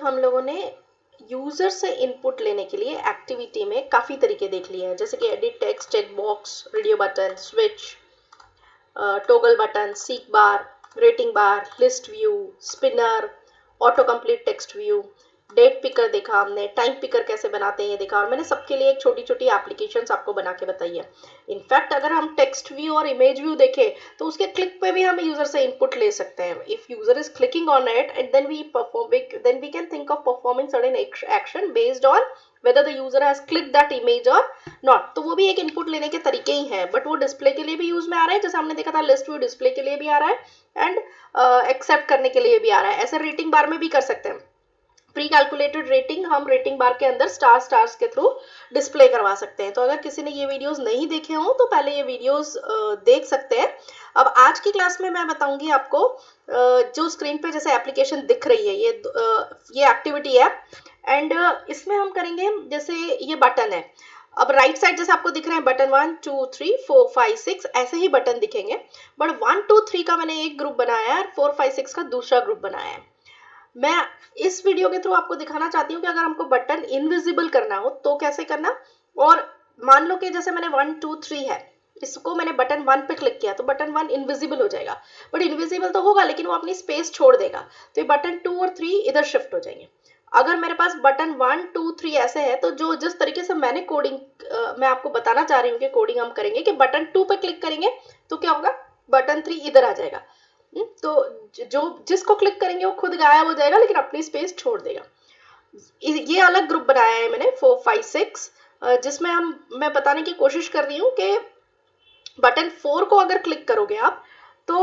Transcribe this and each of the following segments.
तक हम लोगों ने यूजर से इनपुट लेने के लिए एक्टिविटी में काफी तरीके देख लिए हैं, जैसे कि edit text, check box, radio button, switch, toggle button, seek bar, rating bar, list view, spinner, auto complete text view, date picker देखा हमने, टाइम पिकर कैसे बनाते हैं ये देखा, और मैंने सबके लिए एक छोटी छोटी एप्लीकेशंस आपको बना के बताई है। इनफैक्ट अगर हम टेक्स्ट व्यू और इमेज व्यू देखें तो उसके क्लिक पे भी हम यूजर से इनपुट ले सकते हैं। If user is clicking on it and then we can think of performing certain action based on whether the user has clicked that image or not। तो वो भी एक इनपुट लेने के तरीके ही हैं, बट वो डिस्प्ले के लिए भी यूज में आ रहा है, जैसे हमने देखा था लिस्ट व्यू डिस्प्ले के लिए भी आ रहा है एंड एक्सेप्ट करने के लिए भी आ रहा है। ऐसे रेटिंग बार में भी कर सकते हैं। प्री कैलकुलेटेड रेटिंग हम रेटिंग बार के अंदर स्टार्स के थ्रू डिस्प्ले करवा सकते हैं। तो अगर किसी ने ये वीडियोस नहीं देखे हों तो पहले ये वीडियोस देख सकते हैं। अब आज की क्लास में मैं बताऊंगी आपको जो स्क्रीन पे जैसे एप्लीकेशन दिख रही है, ये एक्टिविटी है एंड इसमें हम करेंगे, जैसे ये बटन है। अब राइट साइड जैसे आपको दिख रहे हैं बटन 1 2 3 4 5 6 ऐसे ही बटन दिखेंगे, बट 1 2 3 का मैंने एक ग्रुप बनाया है और 4 5 6 का दूसरा ग्रुप बनाया है। मैं इस वीडियो के थ्रू आपको दिखाना चाहती हूँ कि अगर हमको बटन इनविजिबल करना हो तो कैसे करना। और मान लो कि जैसे मैंने 1 2 3 है, इसको मैंने बटन 1 पे क्लिक किया तो बटन 1 इनविजिबल हो जाएगा, बट इनविजिबल तो होगा लेकिन वो अपनी स्पेस छोड़ देगा, तो ये बटन 2 और 3 इधर शिफ्ट हो जाएंगे। अगर मेरे पास बटन 1 2 3 ऐसे है तो जो जिस तरीके से मैंने कोडिंग मैं आपको बताना चाह रही हूँ कि कोडिंग हम करेंगे कि बटन 2 पे क्लिक करेंगे तो क्या होगा, बटन 3 इधर आ जाएगा। तो जो जिसको क्लिक करेंगे वो खुद गायब हो जाएगा लेकिन अपनी स्पेस छोड़ देगा। ये अलग ग्रुप बनाया है मैंने 4 5 6, जिसमें मैं बताने की कोशिश कर रही हूँ कि बटन 4 को अगर क्लिक करोगे आप तो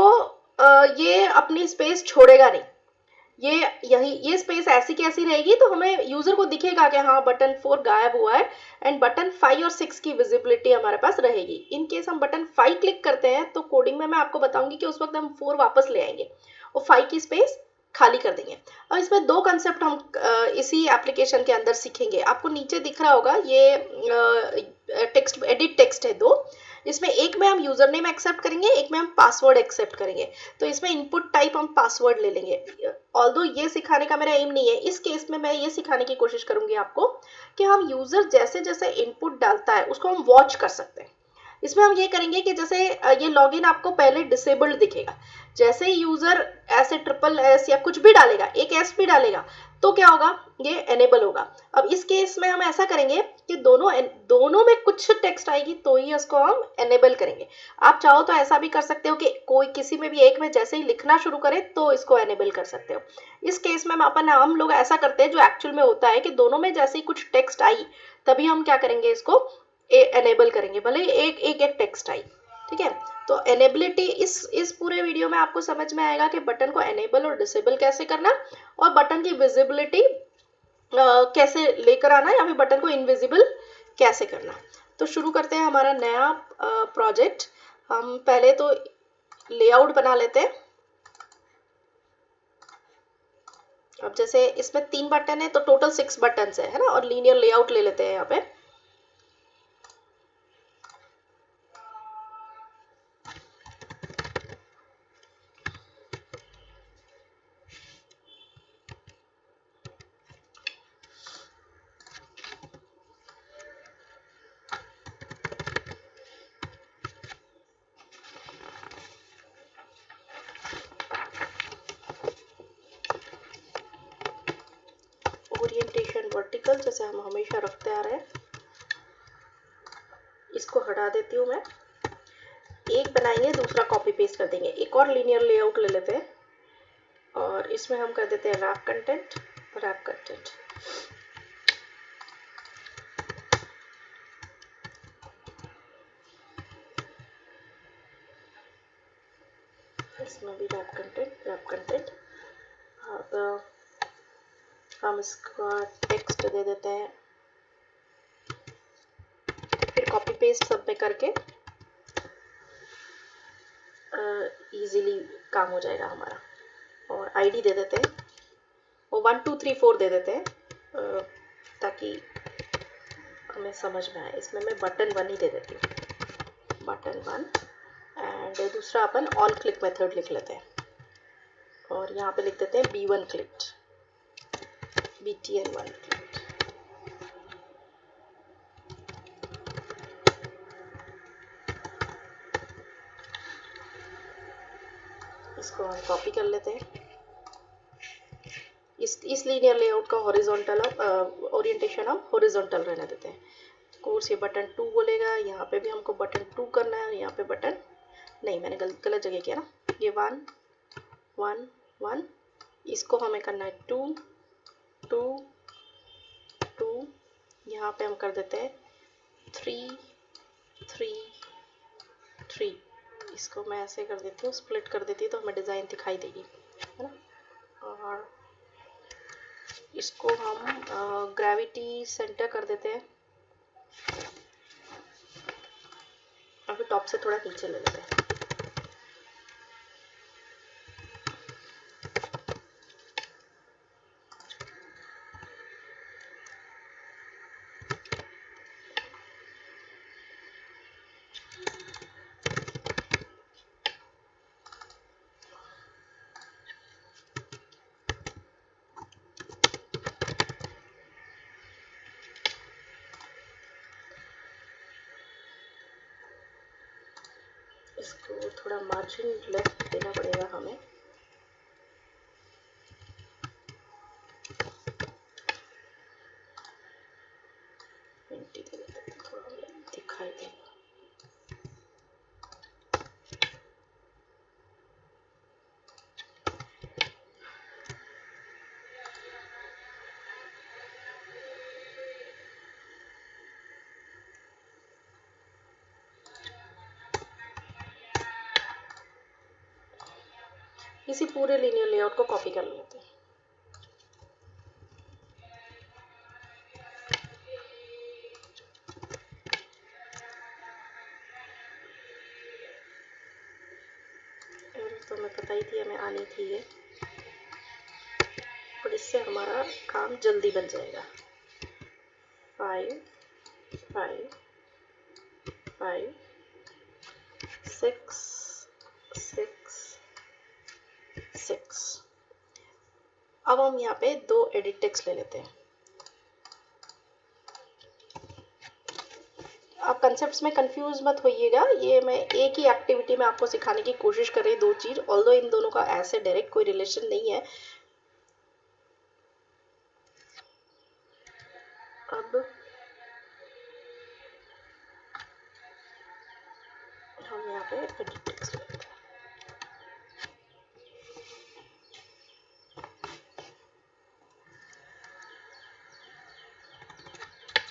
ये अपनी स्पेस छोड़ेगा नहीं, ये स्पेस ऐसी की ऐसी रहेगी, तो हमें यूजर को दिखेगा कि हाँ बटन 4 गायब हुआ है एंड बटन 5 और 6 की विजिबिलिटी हमारे पास रहेगी। इन केस हम बटन 5 क्लिक करते हैं तो कोडिंग में मैं आपको बताऊंगी कि उस वक्त हम 4 वापस ले आएंगे और 5 की स्पेस खाली कर देंगे। अब इसमें दो कंसेप्ट हम इसी एप्लीकेशन के अंदर सीखेंगे। आपको नीचे दिख रहा होगा ये टेक्स्ट एडिट टेक्स्ट है दो, इसमें एक में हम यूजर नेम एक्सेप्ट करेंगे, एक में हम पासवर्ड एक्सेप्ट करेंगे। तो इसमें इनपुट टाइप हम पासवर्ड ले लेंगे। ऑल्दो ये सिखाने का मेरा एम नहीं है, इस केस में मैं ये सिखाने की कोशिश करूंगी आपको कि हम यूजर जैसे जैसे इनपुट डालता है उसको हम वॉच कर सकते हैं। इसमें हम ये करेंगे कि जैसे ये लॉगिन आपको पहले डिसेबल्ड दिखेगा, जैसे ही यूजर ऐसे ट्रिपल एस या कुछ भी डालेगा, एक एस भी डालेगा तो क्या होगा, ये एनेबल होगा। अब इस केस में हम ऐसा करेंगे कि दोनों में कुछ टेक्स्ट आएगी तो ही इसको हम एनेबल करेंगे। आप चाहो तो ऐसा भी कर सकते हो कि कोई किसी में भी एक में जैसे ही लिखना शुरू करे तो इसको एनेबल कर सकते हो। इस केस में हम लोग ऐसा करते हैं जो एक्चुअल में होता है कि दोनों में जैसे ही कुछ टेक्स्ट आई तभी हम क्या करेंगे, इसको एनेबल करेंगे, भले एक एक टेक्स्ट आई। ठीक है, तो एनेबिलिटी इस पूरे वीडियो में आपको समझ में आएगा कि बटन को एनेबल और डिसेबल कैसे करना और बटन की विजिबिलिटी कैसे लेकर आना या फिर बटन को इनविजिबल कैसे करना। तो शुरू करते हैं हमारा नया प्रोजेक्ट। हम पहले तो लेआउट बना लेते हैं। अब जैसे इसमें 3 बटन है तो टोटल 6 बटन है ना, और लीनियर लेआउट ले लेते हैं यहाँ पे। ओरिएंटेशन वर्टिकल जैसे हम हमेशा रखते आ रहे हैं, इसको हटा देती हूँ मैं। एक बनाएंगे, दूसरा कॉपी पेस्ट कर देंगे। एक और लीनियर लेआउट ले लेते हैं और इसमें हम कर देते हैं रैप कंटेंट। इसमें भी रैप कंटेंट। अब हम इसका टेक्स्ट दे देते हैं, फिर कॉपी पेस्ट सब में करके इजीली काम हो जाएगा हमारा। और आईडी दे देते हैं और 1 2 3 4 दे देते हैं ताकि हमें समझ में आए। इसमें मैं बटन 1 ही दे देती हूँ, बटन 1। एंड दूसरा अपन ऑन क्लिक मेथड लिख लेते हैं और यहाँ पे लिख देते हैं B1 क्लिक्ड। BTN 1 इसको हम कॉपी कर लेते हैं। इस लीनियर लेआउट का हॉरिजॉन्टल ओरिएंटेशन हम हॉरिजॉन्टल रहने देते हैं। कोर्स ये बटन 2 बोलेगा, यहाँ पे भी हमको बटन 2 करना है, यहाँ पे बटन नहीं, मैंने गलत जगह किया ना। ये 1 1 1, इसको हमें करना है 2 2 2, यहाँ पे हम कर देते हैं 3 3 3। इसको मैं ऐसे कर देती हूँ, स्प्लिट कर देती हूँ तो हमें डिज़ाइन दिखाई देगी, है ना। और इसको हम ग्रेविटी सेंटर कर देते हैं। अभी टॉप से थोड़ा नीचे ले लेते हैं। इसको थोड़ा मार्जिन लेफ्ट देना पड़ेगा हमें। दे देते हैं, थोड़ा दिखाई देगा। इसी पूरे लीनियर लेआउट को कॉपी कर लेते हैं। तो मैं पता ही थी हमें आनी थी ये, और इससे हमारा काम जल्दी बन जाएगा। 5 5 5 6 6 6। अब हम यहाँ पे 2 एडिट टेक्स्ट ले लेते हैं। आप कंसेप्ट्स में कंफ्यूज मत होइएगा, ये मैं एक ही एक्टिविटी में आपको सिखाने की कोशिश कर रही हूँ, 2 चीज़, ऑल्दो इन दोनों का ऐसे डायरेक्ट कोई रिलेशन नहीं है। अब हम यहाँ पे एडिट टेक्स्ट लेते हैं।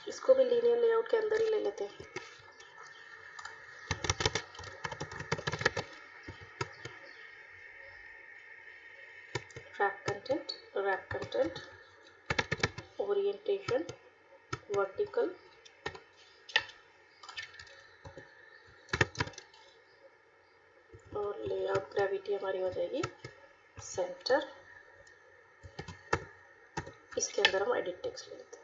इसको भी लीनियर लेआउट के अंदर ही ले लेते हैं। रैप कंटेंट ओरिएंटेशन वर्टिकल, और लेआउट ग्रेविटी हमारी हो जाएगी सेंटर। इसके अंदर हम एडिट टेक्स्ट ले लेते हैं।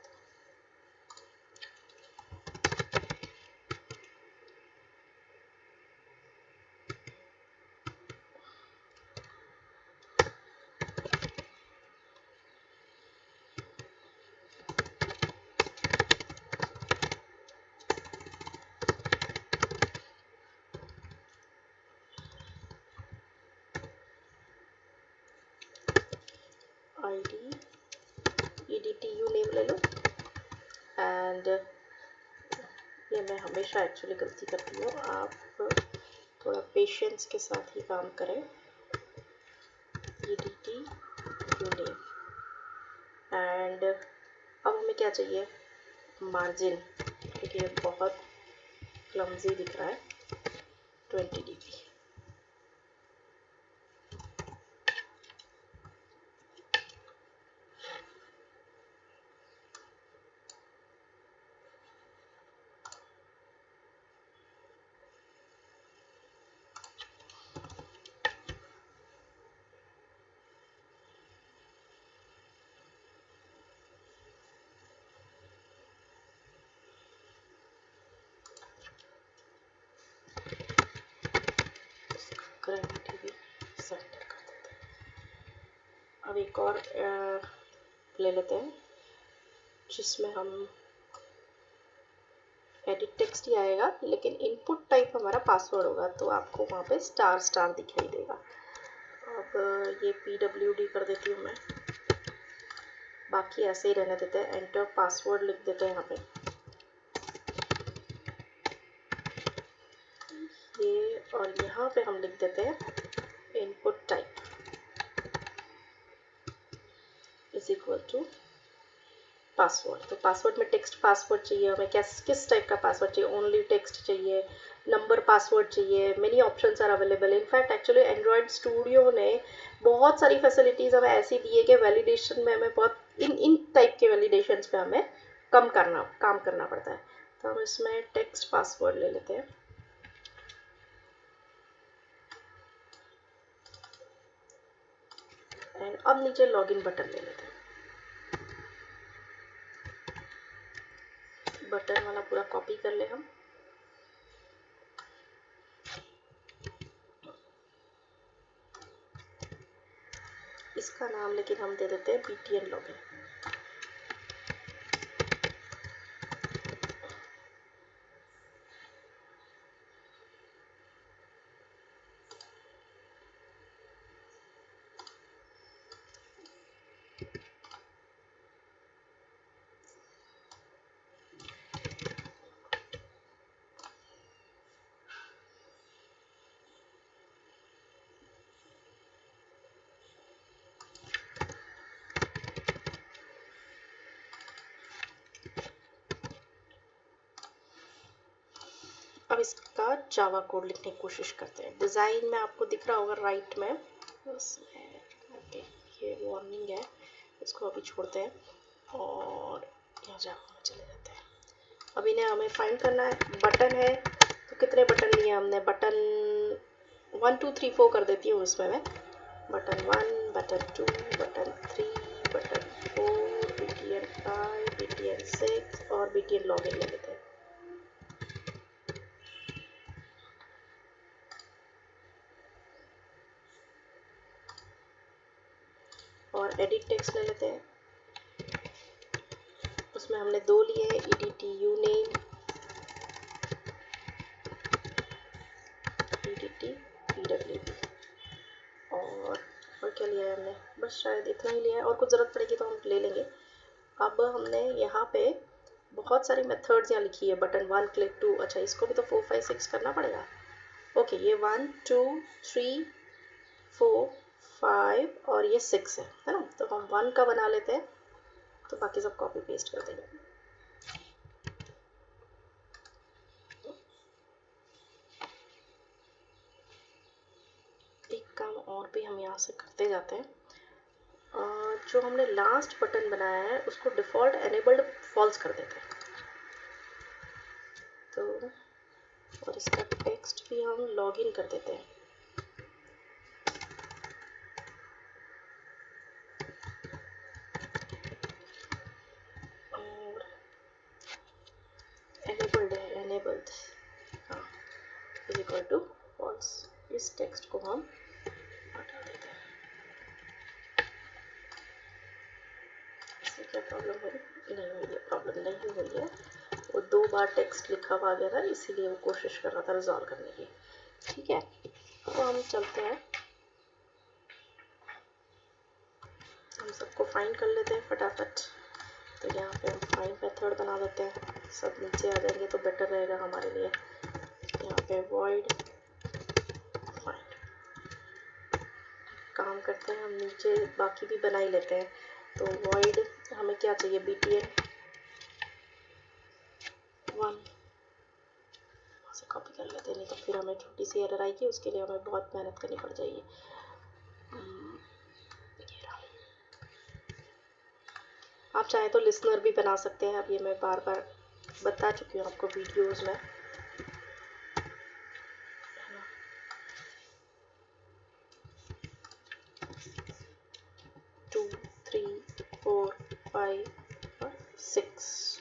ID EDTU नेम ले लो, एंड ये मैं हमेशा एक्चुअली गलती करती हूँ, आप थोड़ा पेशेंस के साथ ही काम करें। EDTU नेम, एंड अब हमें क्या चाहिए, मार्जिन, क्योंकि ये बहुत क्लमजी दिख रहा है, 20 dp। ग्रेविटी भी सेंटर कर देते हैं। अब एक और ले लेते हैं जिसमें हम एडिट टेक्स्ट ही आएगा, लेकिन इनपुट टाइप हमारा पासवर्ड होगा, तो आपको वहाँ पे स्टार स्टार दिखाई देगा। अब ये PWD कर देती हूँ मैं, बाकी ऐसे ही रहने देते हैं। एंटर पासवर्ड लिख देते हैं यहाँ पे, ये, और यहाँ पे हम लिख देते हैं input type is equal to password. तो पासवर्ड में टेक्स्ट पासवर्ड चाहिए हमें, किस टाइप का पासवर्ड चाहिए, ओनली टेक्स्ट चाहिए, नंबर पासवर्ड चाहिए, many options are available. In fact actually Android Studio ने बहुत सारी फैसिलिटीज़ हमें ऐसी दी है कि वैलिडेशन में हमें बहुत इन टाइप के वैलिडेशन पे हमें काम करना पड़ता है। तो हम इसमें टेक्स्ट पासवर्ड ले लेते हैं, एंड अब नीचे लॉगिन बटन ले लेते हैं। बटन वाला पूरा कॉपी कर ले हम, इसका नाम लेकिन हम दे देते हैं BTN लॉगिन। अब इसका जावा कोड लिखने की कोशिश करते हैं। डिज़ाइन में आपको दिख रहा होगा राइट में, ओके ये वार्निंग है, इसको अभी छोड़ते हैं और यहाँ जावा में चले जाते हैं। अब इन्हें हमें फाइंड करना है। बटन है तो कितने बटन लिए हमने, बटन 1 2 3 4 कर देती हूँ इसमें मैं, button 1, button 2, button 3, button 4, BTN 5, BTN 6 और BTN लॉगिन ले लेते हैं। और एडिट टेक्स्ट ले लेते हैं, उसमें हमने 2 लिए हैं, EDTU नेम, EDT PWD, और क्या लिया है हमने, बस शायद इतना ही लिया है, और कुछ ज़रूरत पड़ेगी तो हम ले लेंगे। अब हमने यहाँ पे बहुत सारी मेथड्स यहाँ लिखी है, बटन 1 क्लिक 2, अच्छा इसको भी तो 4 5 6 करना पड़ेगा। ओके ये 1 2 3 4 5 और ये 6 है ना, तो हम 1 का बना लेते हैं, तो बाकी सब कॉपी पेस्ट कर देंगे। एक काम और भी हम यहाँ से करते जाते हैं, जो हमने लास्ट बटन बनाया है उसको डिफ़ॉल्ट एनेबल्ड फॉल्स कर देते हैं, तो और इसका टेक्स्ट भी हम लॉगिन कर देते हैं। और एनेबल्ड हाँ इज इक्वल टू फॉल्स, इस टेक्स्ट को हम हटा देते हैं। इससे क्या प्रॉब्लम हुई, नहीं हुई है, प्रॉब्लम नहीं हुई है, वो 2 बार टेक्स्ट लिखा हुआ गया था, इसीलिए वो कोशिश कर रहा था रिजॉल्व करने की। ठीक है, तो हम चलते हैं, हम सबको फाइंड कर लेते हैं फटाफट। तो यहाँ पे हम फाइंड मेथड बना देते हैं, सब नीचे आ जाएंगे तो बेटर रहेगा हमारे लिए। यहाँ पे void फाइंड, काम करते हैं हम नीचे बाकी भी बना ही लेते हैं। तो void हमें क्या चाहिए, BTN 1 से कॉपी कर लेते हैं, नहीं तो फिर हमें छोटी सी एरर आएगी, उसके लिए हमें बहुत मेहनत करनी पड़ जाएगी। आप चाहें तो लिसनर भी बना सकते हैं, अब ये मैं बार बार बता चुकी हूँ आपको वीडियोस में। 2 3 4 5 और 6।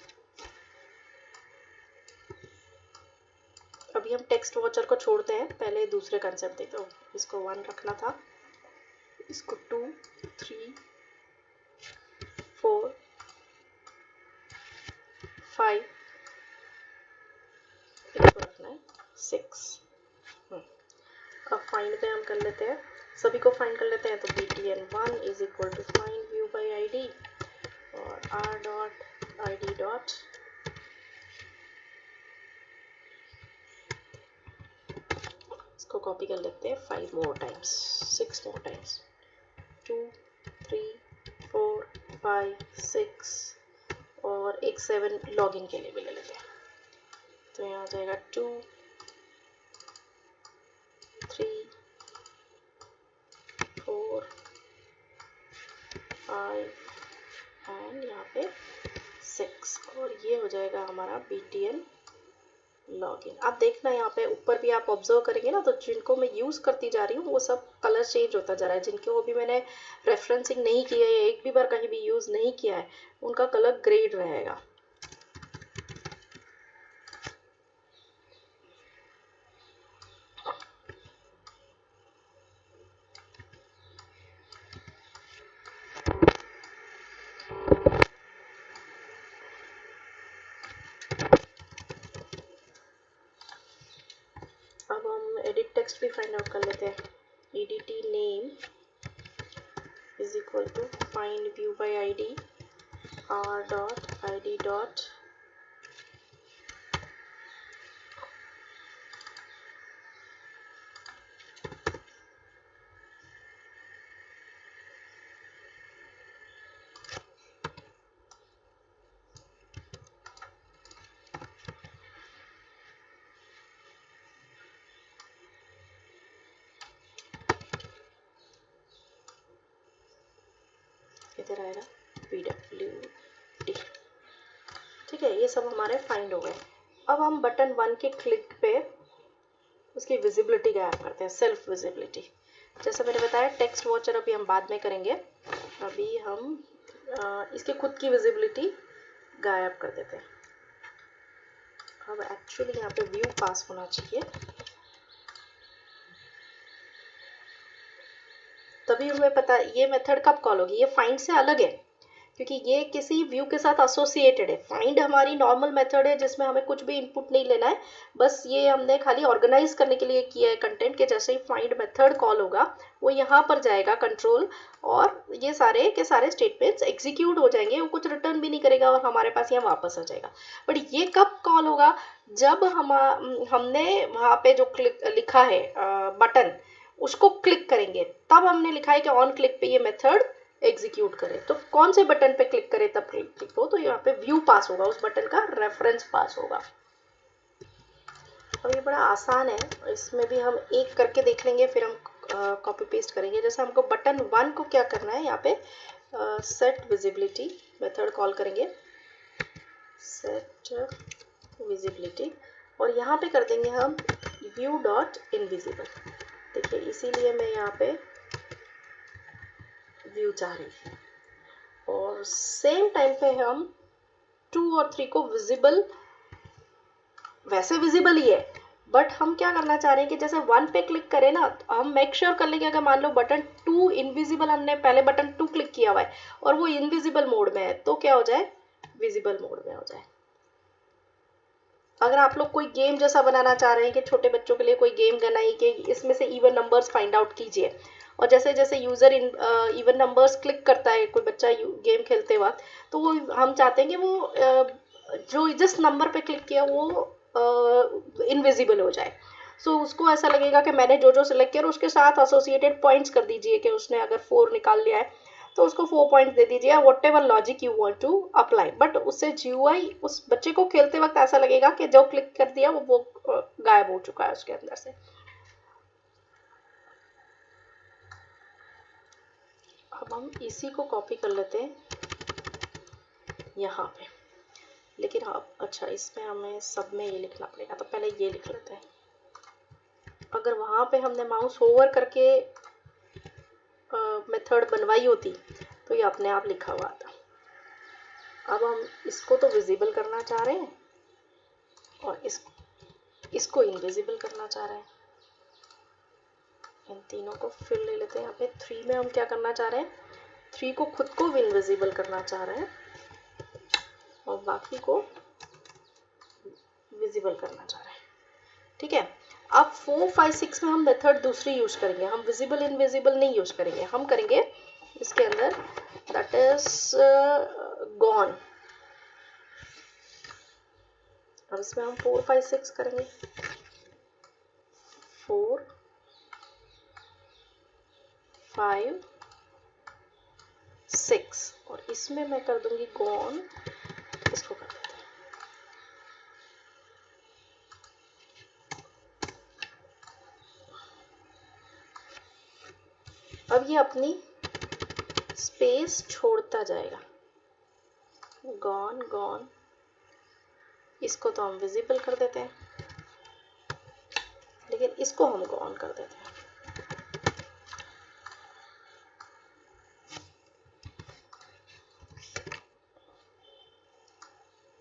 अभी हम टेक्स्ट वॉचर को छोड़ते हैं, पहले दूसरे कंसेप्ट देखते हैं। इसको 1 रखना था, इसको 2 3 4 लेते हैं, सभी को फाइंड कर लेते हैं। तो btn1 is equal to find view by ID और r डॉट id डॉट इसको कॉपी कर लेते हैं 5 मोर टाइम्स, 6 मोर टाइम्स, 2 3 4 5 6 और एक 7 लॉगिन के लिए भी ले लेते हैं। तो यहाँ आ जाएगा 2 3 4 5 एंड यहाँ पे 6 और ये हो जाएगा हमारा btn लॉगिन। आप देखना यहाँ पे ऊपर भी आप ऑब्जर्व करेंगे ना, तो जिनको मैं यूज़ करती जा रही हूँ वो सब कलर चेंज होता जा रहा है। जिनको भी मैंने रेफरेंसिंग नहीं किया है, एक भी बार कहीं भी यूज़ नहीं किया है, उनका कलर ग्रेड रहेगा। अब हम एडिट टेक्स्ट भी फाइंड आउट कर लेते हैं। edt name is equal to find view by ID r dot id dot इधर आएगा pwd। ठीक है, ये सब हमारे फाइंड हो गए। अब हम बटन 1 के क्लिक पे उसकी विजिबिलिटी गायब करते हैं, सेल्फ विजिबिलिटी। जैसे मैंने बताया टेक्स्ट वॉचर अभी हम बाद में करेंगे, अभी हम इसके खुद की विजिबिलिटी गायब कर देते हैं। अब एक्चुअली यहाँ पे व्यू पास होना चाहिए, तभी हमें पता ये मेथड कब कॉल होगी। ये फाइंड से अलग है क्योंकि ये किसी व्यू के साथ एसोसिएटेड है। फाइंड हमारी नॉर्मल मेथड है जिसमें हमें कुछ भी इनपुट नहीं लेना है, बस ये हमने खाली ऑर्गेनाइज करने के लिए किया है कंटेंट के। जैसे ही फाइंड मेथड कॉल होगा वो यहाँ पर जाएगा कंट्रोल, और ये सारे के सारे स्टेटमेंट्स एग्जीक्यूट हो जाएंगे, वो कुछ रिटर्न भी नहीं करेगा और हमारे पास यहाँ वापस आ जाएगा। बट ये कब कॉल होगा, जब हमने वहाँ पे जो लिखा है बटन उसको क्लिक करेंगे, तब हमने लिखा है कि ऑन क्लिक पे ये मेथड एग्जीक्यूट करे। तो कौन से बटन पे क्लिक करे तब क्लिक हो, तो यहाँ पे व्यू पास होगा, उस बटन का रेफरेंस पास होगा। अब ये बड़ा आसान है, इसमें भी हम एक करके देख लेंगे, फिर हम कॉपी पेस्ट करेंगे। जैसे हमको बटन 1 को क्या करना है, यहाँ पे सेट विजिबिलिटी मेथड कॉल करेंगे, सेट विजिबिलिटी, और यहाँ पे कर देंगे हम व्यू डॉट इनविजिबल। देखिए इसीलिए मैं यहाँ पे व्यू चाह रही थी, और सेम टाइम पे हम 2 और 3 को विजिबल, वैसे विजिबल ही है, बट हम क्या करना चाह रहे हैं कि जैसे 1 पे क्लिक करें ना, तो हम मेक श्योर कर लेंगे अगर मान लो बटन 2 इनविजिबल, हमने पहले बटन 2 क्लिक किया हुआ है और वो इनविजिबल मोड में है, तो क्या हो जाए, विजिबल मोड में हो जाए। अगर आप लोग कोई गेम जैसा बनाना चाह रहे हैं कि छोटे बच्चों के लिए कोई गेम बनाइए कि इसमें से इवन नंबर्स फाइंड आउट कीजिए, और जैसे जैसे यूज़र इवन नंबर्स क्लिक करता है कोई बच्चा गेम खेलते वक्त, तो वो हम चाहते हैं कि वो जो जिस नंबर पे क्लिक किया वो इनविजिबल हो जाए। सो उसको ऐसा लगेगा कि मैंने जो जो सिलेक्ट किया, उसके साथ एसोसिएटेड पॉइंट्स कर दीजिए कि उसने अगर 4 निकाल लिया है तो उसको 4 पॉइंट्स दे दीजिए, whatever logic you want to apply. But उससे जीयूआई उस बच्चे को खेलते वक्त ऐसा लगेगा कि जो क्लिक कर दिया वो गायब हो चुका है उसके अंदर से। अब हम इसी को कॉपी कर लेते हैं यहाँ पे, लेकिन हाँ अच्छा इसमें हमें सब में ये लिखना पड़ेगा, तो पहले ये लिख लेते हैं। अगर वहाँ पे हमने माउस होवर करके मेथड बनवाई होती तो ये अपने आप लिखा हुआ था। अब हम इसको तो विजिबल करना चाह रहे हैं और इसको इनविजिबल करना चाह रहे हैं। इन तीनों को फिर ले लेते हैं। यहाँ पे 3 में हम क्या करना चाह रहे हैं, 3 को खुद को इनविजिबल करना चाह रहे हैं और बाकी को विजिबल करना चाह रहे हैं। ठीक है, अब 4 5 6 में हम मेथड दूसरी यूज करेंगे, हम विजिबल इनविजिबल नहीं यूज करेंगे, हम करेंगे इसके अंदर दैट इज गॉन। अब इसमें हम 4 5 6 करेंगे, 4 5 6 और इसमें मैं कर दूंगी गॉन, इसको कर देते हैं। अब ये अपनी स्पेस छोड़ता जाएगा, गॉन गॉन, इसको तो हम विजिबल कर देते हैं, लेकिन इसको हम गॉन कर देते हैं।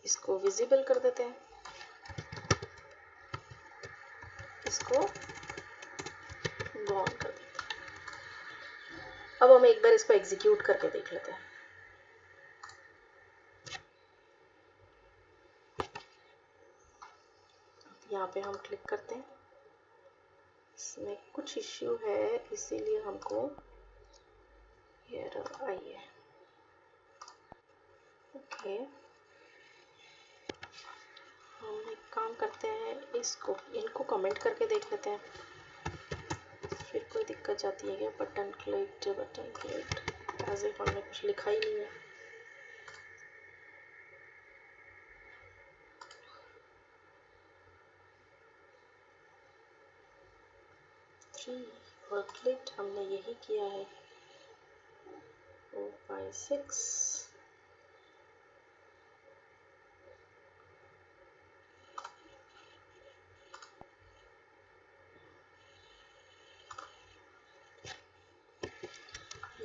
इसको विजिबल कर देते हैं, इसको गॉन कर देते हैं। अब हम एक बार इसको एग्जीक्यूट करके देख लेते हैं। यहाँ पे हम क्लिक करते हैं, इसमें कुछ इश्यू है इसीलिए हमको एरर आई है। ओके, हम एक काम करते हैं, इनको कमेंट करके देख लेते हैं, फिर कोई दिक्कत जाती है क्या? बटन क्लिक्ड एज इफ हमने कुछ लिखा ही नहीं है। और क्लिक्ड हमने यही किया है। 4 5 6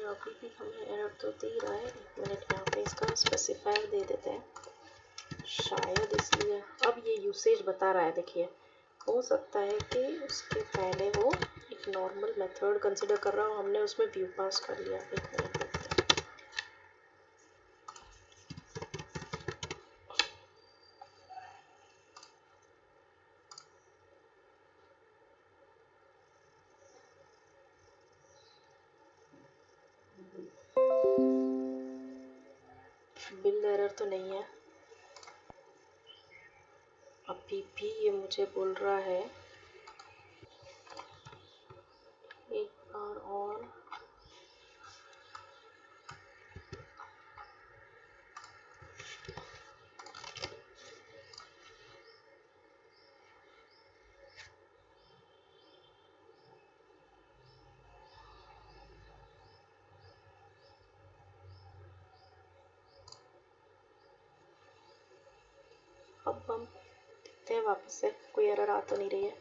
अभी भी हमें एरर तो दे रहा है। एक मिनट, यहाँ पे इसका स्पेसिफायर दे देते हैं, शायद इसलिए अब ये यूसेज बता रहा है। देखिए, हो सकता है कि उसके पहले वो एक नॉर्मल मेथड कंसिडर कर रहा हो, हमने उसमें व्यू पास कर लिया। एक मिनट, बिल्ड एरर तो नहीं है। अभी भी ये मुझे बोल रहा है, एक बार और अब हम देखते हैं वापस से कोई एरर आ तो नहीं रही है।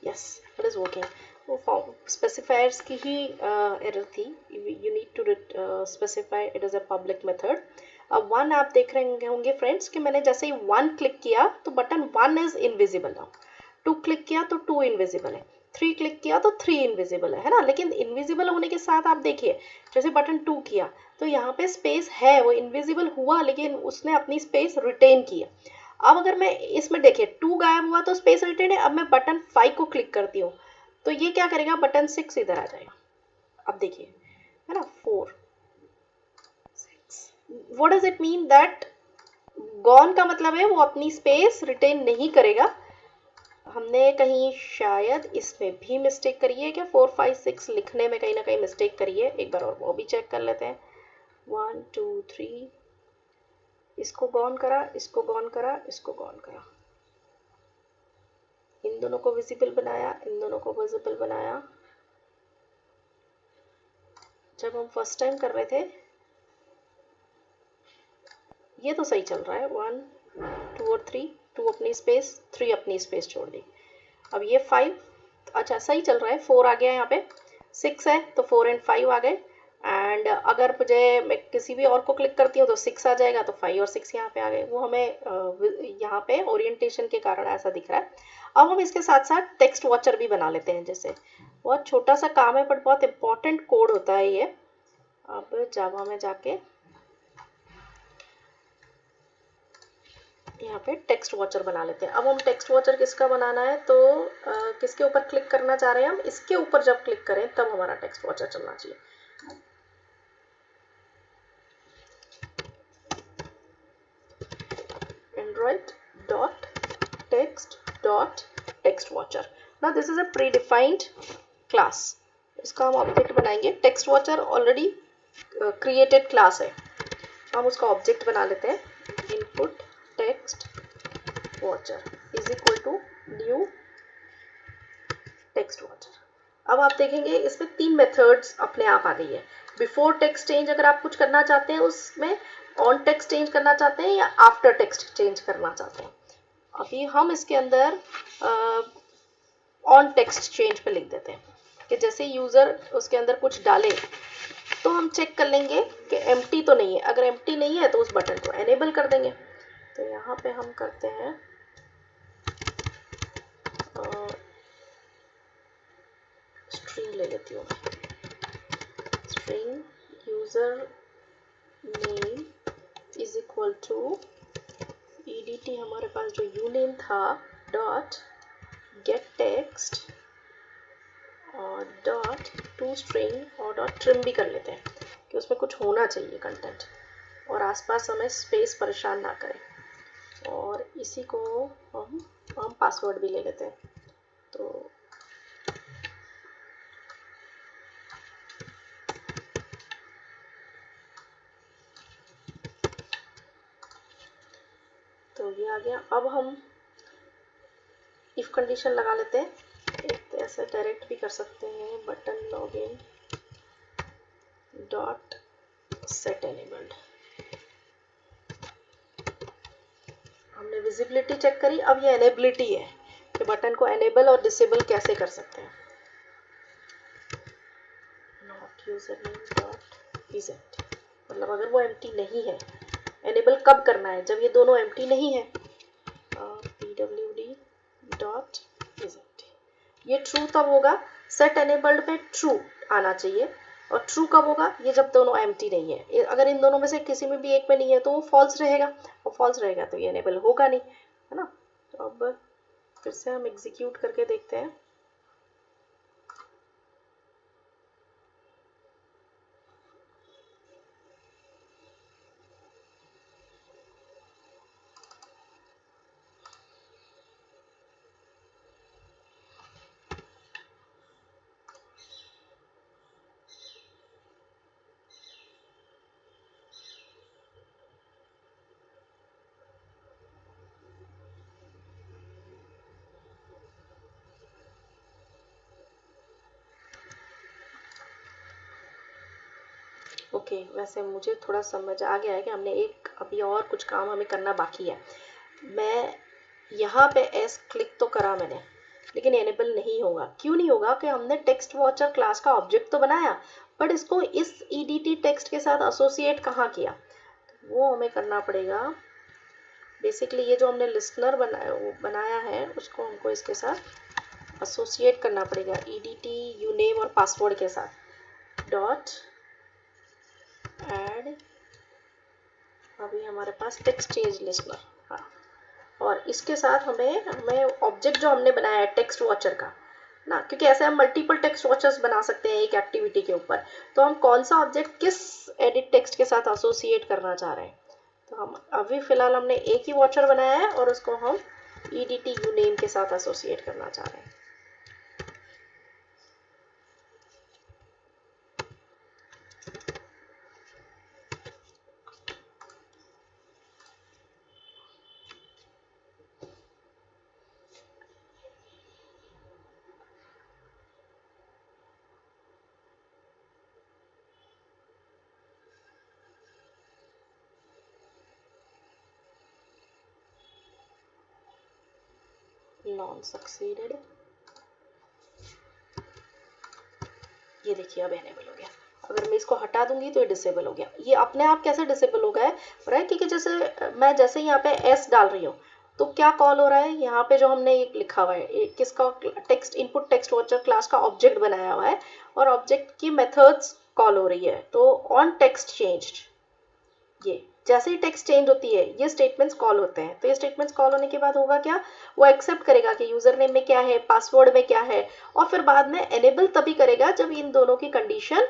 Yes, it is working. वो स्पेसिफायर्स की ही एरर थी। You need to specify it is a public method. अब 1 आप देख रहे होंगे फ्रेंड्स कि मैंने जैसे ही 1 क्लिक किया तो button 1 is invisible now, 2 click किया तो 2 इनविजिबल है, 3 क्लिक किया तो 3 इनविजिबल है ना। लेकिन इनविजिबल होने के साथ आप देखिए, जैसे बटन 2 किया तो यहाँ पे स्पेस है, वो इनविजिबल हुआ लेकिन उसने अपनी स्पेस रिटेन की है। अब अगर मैं इसमें देखिए 2 गायब हुआ तो स्पेस रिटेन है। अब मैं बटन 5 को क्लिक करती हूँ तो ये क्या करेगा, बटन 6 इधर आ जाएगा। अब देखिए, है ना, 4 6। What does it mean? That gone का मतलब है वो अपनी स्पेस रिटेन नहीं करेगा। हमने कहीं शायद इसमें भी मिस्टेक करी है क्या? 4 5 6 लिखने में कहीं ना कहीं मिस्टेक करी है। एक बार और वो भी चेक कर लेते हैं। 1 2 3, इसको गॉन करा, इसको गॉन करा, इसको गॉन करा, इन दोनों को विजिबल बनाया, इन दोनों को विजिबल बनाया। जब हम फर्स्ट टाइम कर रहे थे ये तो सही चल रहा है, 1 2 और 3, 2 अपनी स्पेस, 3 अपनी स्पेस छोड़ दी। अब ये 5, अच्छा सही चल रहा है, 4 आ गया यहाँ पे, 6 है तो 4 एंड 5 आ गए। एंड अगर मुझे मैं किसी भी और को क्लिक करती हूँ तो 6 आ जाएगा, तो 5 और 6 यहाँ पे आ गए। वो हमें यहाँ पे ओरिएंटेशन के कारण ऐसा दिख रहा है। अब हम इसके साथ साथ टेक्स्ट वॉचर भी बना लेते हैं। जैसे बहुत छोटा सा काम है बट बहुत इंपॉर्टेंट कोड होता है ये। अब जावा में जाके यहाँ पे टेक्स्ट वॉचर बना लेते हैं। अब हम टेक्स्ट वॉचर किसका बनाना है, तो किसके ऊपर क्लिक करना चाह रहे हैं हम, इसके ऊपर जब क्लिक करें तब हमारा टेक्स्ट वॉचर चलना चाहिए। android.text.text watcher. Now this is a predefined class. इसका हम ऑब्जेक्ट बनाएंगे। Text watcher already created class है, हम उसका ऑब्जेक्ट बना लेते हैं। Input text watcher is equal to new text watcher. अब आप देखेंगे इसमें 3 मेथड्स अपने आप आ गई है। बिफोर टेक्स्ट चेंज अगर आप कुछ करना चाहते हैं उसमें, ऑन टेक्स्ट चेंज करना चाहते हैं या आफ्टर टेक्स्ट चेंज करना चाहते हैं। अभी हम इसके अंदर ऑन टेक्स्ट चेंज पे लिख देते हैं कि जैसे यूज़र उसके अंदर कुछ डाले तो हम चेक कर लेंगे कि एम्प्टी तो नहीं है। अगर एम्प्टी नहीं है तो उस बटन को एनेबल कर देंगे। तो यहाँ पे हम करते हैं स्ट्रिंग ले लेती हूँ, string user name is equal to edt, हमारे पास जो यू नेम था, डॉट गेट टेक्स्ट और डॉट टू स्ट्रिंग और डॉट ट्रिम भी कर लेते हैं कि उसमें कुछ होना चाहिए कंटेंट और आसपास हमें स्पेस परेशान ना करें। और इसी को हम पासवर्ड भी ले लेते हैं। तो ये आ गया। अब हम इफ कंडीशन लगा लेते हैं, एक ऐसे डायरेक्ट भी कर सकते हैं, button login dot set enabled. हमने विजिबिलिटी चेक करी, अब ये एनेबिलिटी है कि बटन को एनेबल और डिसेबल कैसे कर सकते हैं। Not user name dot isn't, मतलब अगर वो एम्प्टी नहीं है, एनेबल कब करना है, जब ये दोनों एम्प्टी नहीं है। pwd डॉट इजेंट, ये ट्रू तब होगा, सेट एनेबल्ड पे ट्रू आना चाहिए। और ट्रू कब होगा, ये जब दोनों एम्प्टी नहीं है। अगर इन दोनों में से किसी में भी एक में नहीं है तो वो फॉल्स रहेगा, और फॉल्स रहेगा तो ये एनेबल होगा नहीं, है ना। तो अब फिर से हम एग्जीक्यूट करके देखते हैं। ओके, वैसे मुझे थोड़ा समझ आ गया है कि हमने एक अभी और कुछ काम हमें करना बाकी है। मैं यहाँ पे एस क्लिक तो करा मैंने, लेकिन एनेबल नहीं होगा। क्यों नहीं होगा, कि हमने टेक्स्ट वॉचर क्लास का ऑब्जेक्ट तो बनाया, बट इसको इस edt टेक्स्ट के साथ एसोसिएट कहाँ किया, तो वो हमें करना पड़ेगा। बेसिकली ये जो हमने लिस्टनर बनाया है उसको हमको इसके साथ एसोसिएट करना पड़ेगा, edt यूनेम और पासवर्ड के साथ। डॉट ऐड, अभी हमारे पास टेक्स्ट चेंज लिस्टनर, हाँ, और इसके साथ हमें ऑब्जेक्ट जो हमने बनाया है टेक्स्ट वॉचर का ना, क्योंकि ऐसे हम मल्टीपल टेक्स्ट वॉचर्स बना सकते हैं एक एक्टिविटी के ऊपर। तो हम कौन सा ऑब्जेक्ट किस एडिट टेक्स्ट के साथ एसोसिएट करना चाह रहे हैं, तो हम अभी फिलहाल हमने एक ही वॉचर बनाया है और उसको हम edt यूनेम के साथ एसोसिएट करना चाह रहे हैं। नॉन सक्सीडेड, ये देखिए अब एनेबल हो गया। अगर मैं इसको हटा दूंगी तो ये डिसेबल हो गया। ये अपने आप कैसे डिसेबल हो गया है, क्योंकि जैसे यहाँ पे एस डाल रही हूँ तो क्या कॉल हो रहा है, यहाँ पे जो हमने एक लिखा हुआ है किसका, text input text watcher class का ऑब्जेक्ट बनाया हुआ है और ऑब्जेक्ट की मेथड्स कॉल हो रही है। तो ऑन टेक्स्ट चेंज्ड, ये जैसे ही टेक्स्ट चेंज होती है ये स्टेटमेंट्स कॉल होते हैं। तो ये स्टेटमेंट्स कॉल होने के बाद होगा क्या, वो एक्सेप्ट करेगा कि यूजर नेम में क्या है, पासवर्ड में क्या है, और फिर बाद में एनेबल तभी करेगा जब इन दोनों की कंडीशन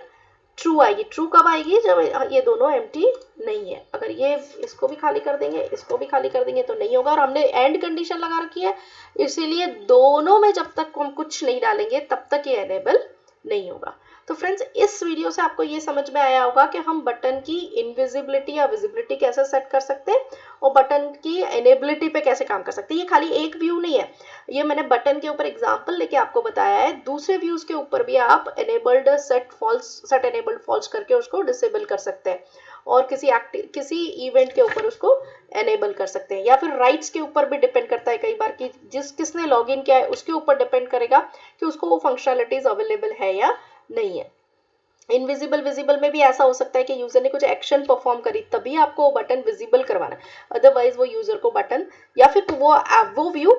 ट्रू आएगी। ट्रू कब आएगी, जब ये दोनों एम्प्टी नहीं है। अगर ये इसको भी खाली कर देंगे, इसको भी खाली कर देंगे तो नहीं होगा, और हमने एंड कंडीशन लगा रखी है, इसीलिए दोनों में जब तक हम कुछ नहीं डालेंगे तब तक ये एनेबल नहीं होगा। तो फ्रेंड्स, इस वीडियो से आपको ये समझ में आया होगा कि हम बटन की इनविजिबिलिटी या विजिबिलिटी कैसे सेट कर सकते हैं और बटन की एनेबिलिटी पे कैसे काम कर सकते हैं। ये खाली एक व्यू नहीं है, ये मैंने बटन के ऊपर एग्जांपल लेके आपको बताया है। दूसरे व्यूज के ऊपर भी आप एनेबल्ड सेट एनेबल्ड फॉल्स करके उसको डिसेबल कर सकते हैं, और किसी इवेंट के ऊपर उसको एनेबल कर सकते हैं, या फिर राइट्स के ऊपर भी डिपेंड करता है कई बार कि किसने लॉगिन किया है उसके ऊपर डिपेंड करेगा कि उसको वो फंक्शनलिटीज अवेलेबल है या नहीं है। इनविजिबल विजिबल में भी ऐसा हो सकता है कि यूजर ने कुछ एक्शन परफॉर्म करी तभी आपको वो बटन विजिबल करवाना है, अदरवाइज वो यूजर को बटन या फिर वो व्यू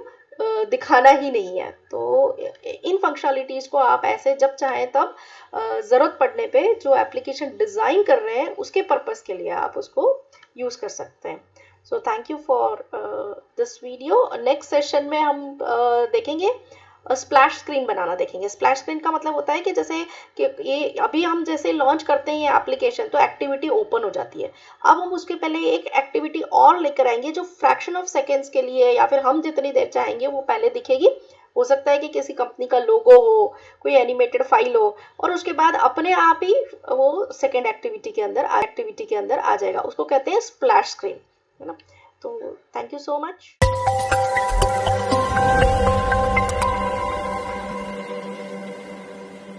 दिखाना ही नहीं है। तो इन फंक्शनलिटीज को आप ऐसे जब चाहें तब जरूरत पड़ने पे जो एप्लीकेशन डिजाइन कर रहे हैं उसके पर्पस के लिए आप उसको यूज कर सकते हैं। So thank you for this video. Next session में हम देखेंगे स्प्लैश स्क्रीन बनाना देखेंगे। स्प्लैश स्क्रीन का मतलब होता है कि जैसे कि ये अभी हम जैसे लॉन्च करते हैं ये एप्लीकेशन तो एक्टिविटी ओपन हो जाती है, अब हम उसके पहले एक एक्टिविटी और लेकर आएंगे जो फ्रैक्शन ऑफ सेकेंड्स के लिए या फिर हम जितनी देर चाहेंगे वो पहले दिखेगी। हो सकता है कि किसी कंपनी का लोगो हो, कोई एनिमेटेड फाइल हो, और उसके बाद अपने आप ही वो सेकेंड एक्टिविटी के अंदर आ जाएगा। उसको कहते हैं स्प्लैश स्क्रीन, है ना। तो थैंक यू सो मच।